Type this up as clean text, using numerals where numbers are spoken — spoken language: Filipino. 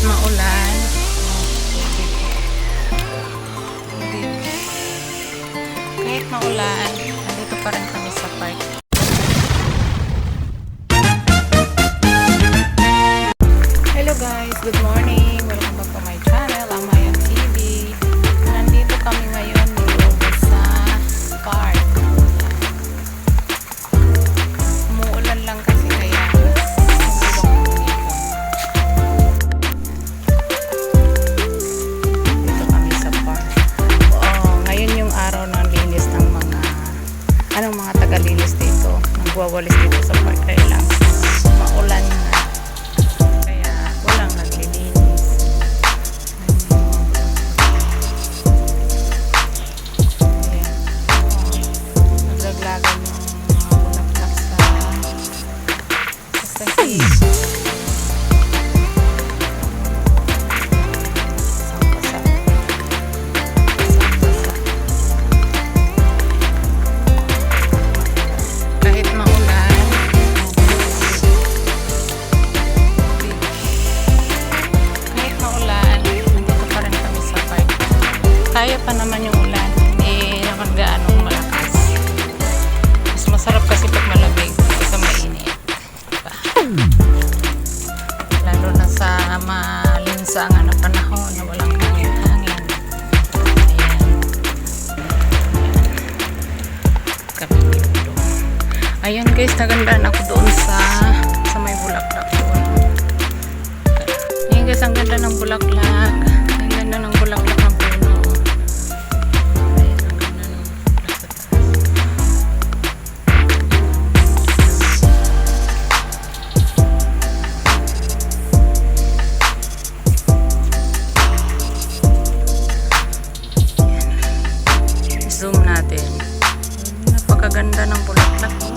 maulan, kahit maulan, nandito pa rin kami sa park. Hello guys, good morning. Welcome back to my channel, Amayan TV. Nandito kami ngayon dito sa park. Umuulan lang kasi kaya dito kami sa park. Ngayon yung araw ng linis ng mga taga-linis dito. Nagwawalis dito sa park kaya lang maulan na. Kaya pa naman yung ulan, hindi naman gaanong malakas. Mas masarap kasi pag malamig kaysa mainit. Lalo na sa malinsangan na panahon na walang hangin-hangin. Ayan guys, nagandaan ako doon sa may bulaklak doon. Ayan guys, ang ganda ng bulaklak. Ang ganda ng bulaklak ng puno. Zoom natin. Napakaganda ng bulaklak. Oh.